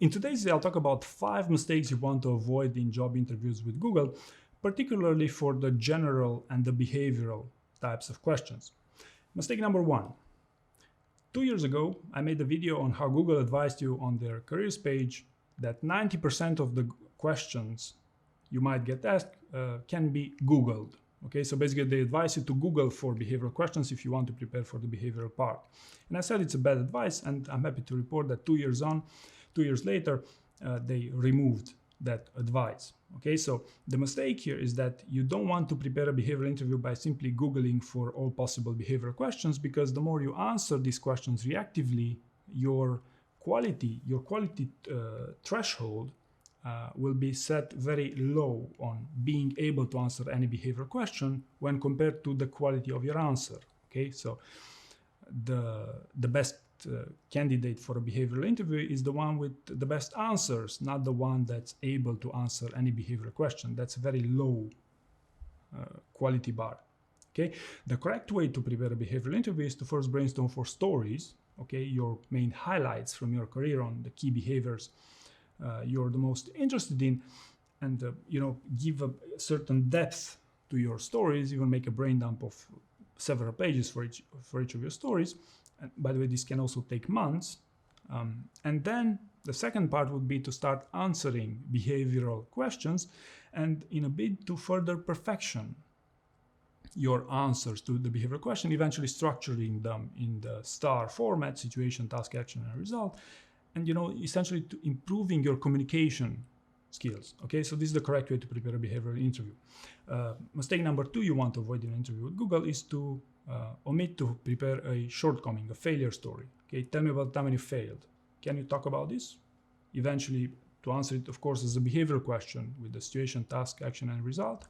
In today's video, I'll talk about 5 mistakes you want to avoid in job interviews with Google, particularly for the general and the behavioral types of questions. Mistake number 1. 2 years ago, I made a video on how Google advised you on their careers page that 90% of the questions you might get asked can be Googled. Okay, so basically they advise you to Google for behavioral questions if you want to prepare for the behavioral part. And I said it's a bad advice, and I'm happy to report that 2 years later, they removed that advice. Okay, so the mistake here is that you don't want to prepare a behavioral interview by simply Googling for all possible behavioral questions, because the more you answer these questions reactively, your quality threshold will be set very low on being able to answer any behavioral question when compared to the quality of your answer. Okay, so the best candidate for a behavioral interview is the one with the best answers, not the one that's able to answer any behavioral question. That's a very low quality bar. Okay, the correct way to prepare a behavioral interview is to first brainstorm for stories. Okay, your main highlights from your career on the key behaviors you're the most interested in, and give a certain depth to your stories. Even make a brain dump of several pages for each of your stories. And by the way, this can also take months. And then the second part would be to start answering behavioral questions, and in a bid to further perfection your answers to the behavioral question, eventually structuring them in the STAR format: situation, task, action, and result. And essentially to improving your communication skills. Okay, so this is the correct way to prepare a behavioral interview. Mistake number 2 you want to avoid in an interview with Google is to omit to prepare a shortcoming, a failure story. Okay, tell me about the time when you failed. Can you talk about this? Eventually, to answer it, of course, as a behavioral question with the situation, task, action, and result.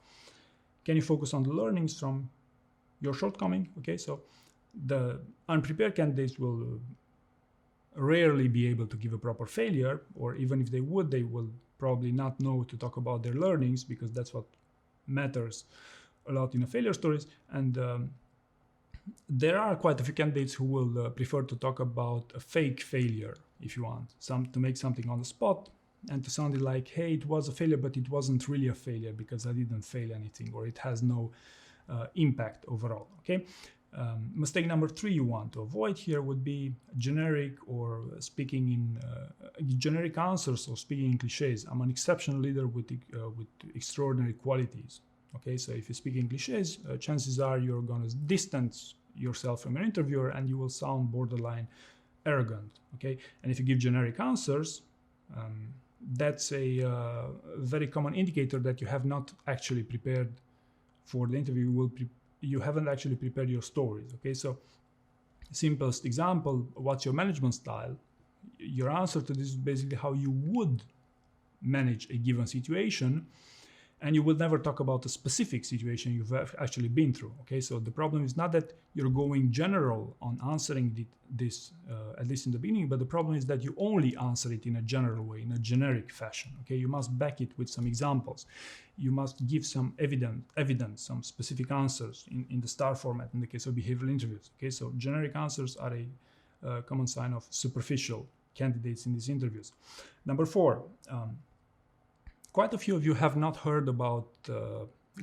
Can you focus on the learnings from your shortcoming? Okay, so the unprepared candidates will rarely be able to give a proper failure, or even if they would, they will probably not know to talk about their learnings, because that's what matters a lot in a failure stories. And there are quite a few candidates who will prefer to talk about a fake failure, if you want, to make something on the spot and to sound it like, hey, it was a failure, but it wasn't really a failure because I didn't fail anything, or it has no impact overall. Okay. Mistake number 3 you want to avoid here would be generic or speaking in generic answers, or speaking in cliches. I'm an exceptional leader with extraordinary qualities. Okay, so if you speak in cliches, chances are you're going to distance yourself from your interviewer, and you will sound borderline arrogant. Okay, and if you give generic answers, that's a very common indicator that you have not actually prepared for the interview. You haven't actually prepared your stories. Okay, so simplest example: what's your management style? Your answer to this is basically how you would manage a given situation, and you will never talk about a specific situation you've actually been through. Okay, so the problem is not that you're going general on answering this, at least in the beginning, but the problem is that you only answer it in a general way, in a generic fashion. Okay, you must back it with some examples. You must give some evidence, some specific answers in the STAR format in the case of behavioral interviews. Okay, so generic answers are a common sign of superficial candidates in these interviews. Number 4. Quite a few of you have not heard about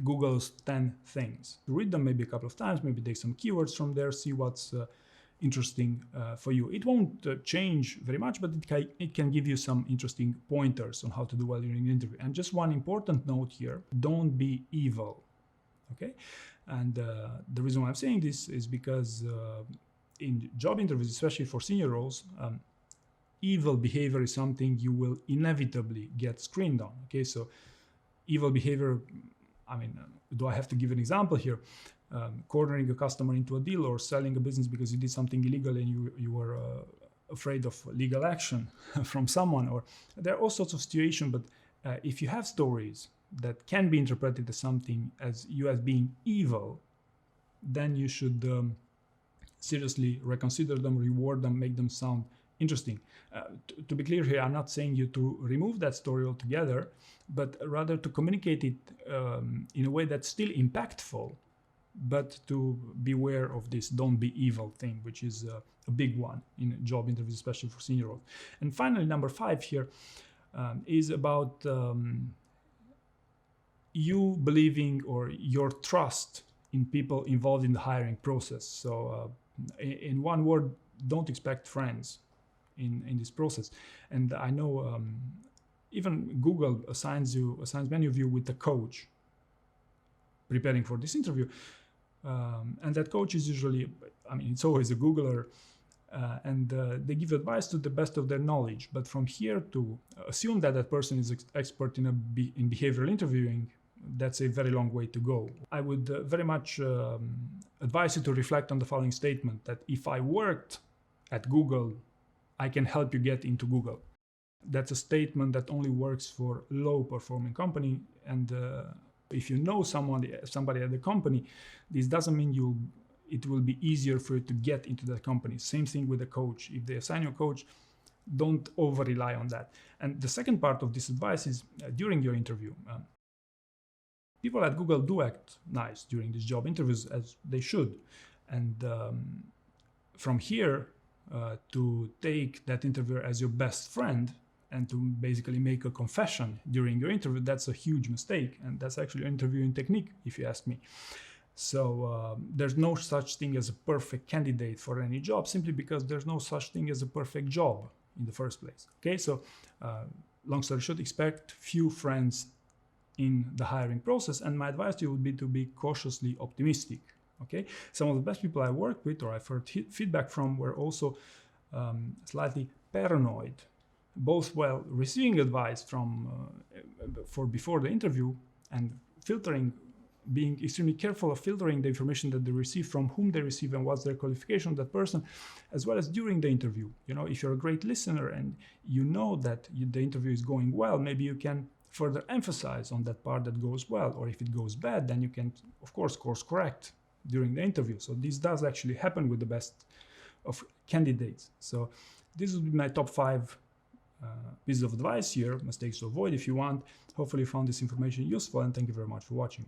Google's 10 things. Read them maybe a couple of times, maybe take some keywords from there, see what's interesting for you. It won't change very much, but it can give you some interesting pointers on how to do well during an interview. And just one important note here: don't be evil. Okay, and the reason why I'm saying this is because in job interviews, especially for senior roles, evil behavior is something you will inevitably get screened on. Okay, so evil behavior, do I have to give an example here? Cornering a customer into a deal, or selling a business because you did something illegal and you were afraid of legal action from someone, or there are all sorts of situations. But if you have stories that can be interpreted as something as being evil, then you should seriously reconsider them, reward them, make them sound interesting. To be clear here, I'm not saying you to remove that story altogether, but rather to communicate it in a way that's still impactful, but to beware of this "don't be evil" thing, which is a big one in job interviews, especially for senior roles. And finally, number 5 here is about you believing or your trust in people involved in the hiring process. So in one word, don't expect friends in this process. And I know even Google assigns many of you with a coach preparing for this interview. And that coach is usually, I mean, it's always a Googler, and they give advice to the best of their knowledge. But from here to assume that that person is expert in behavioral interviewing, that's a very long way to go. I would very much advise you to reflect on the following statement, that if I worked at Google, I can help you get into Google. That's a statement that only works for low-performing company. And if you know somebody at the company, this doesn't mean it will be easier for you to get into that company. Same thing with a coach. If they assign you a coach, don't over-rely on that. And the second part of this advice is during your interview. People at Google do act nice during these job interviews, as they should. And from here, to take that interviewer as your best friend and to basically make a confession during your interview, that's a huge mistake. And that's actually an interviewing technique, if you ask me. So there's no such thing as a perfect candidate for any job, simply because there's no such thing as a perfect job in the first place. Okay, so long story short, expect few friends in the hiring process. And my advice to you would be to be cautiously optimistic. Okay, some of the best people I worked with or I've heard feedback from were also slightly paranoid, both while receiving advice before the interview and being extremely careful of filtering the information that they receive, from whom they receive and what's their qualification of that person, as well as during the interview. You know, if you're a great listener and you know that the interview is going well, maybe you can further emphasize on that part that goes well, or if it goes bad, then you can, of course, course correct during the interview. So this does actually happen with the best of candidates. So this would be my top 5 pieces of advice here, mistakes to avoid if you want. Hopefully you found this information useful, and thank you very much for watching.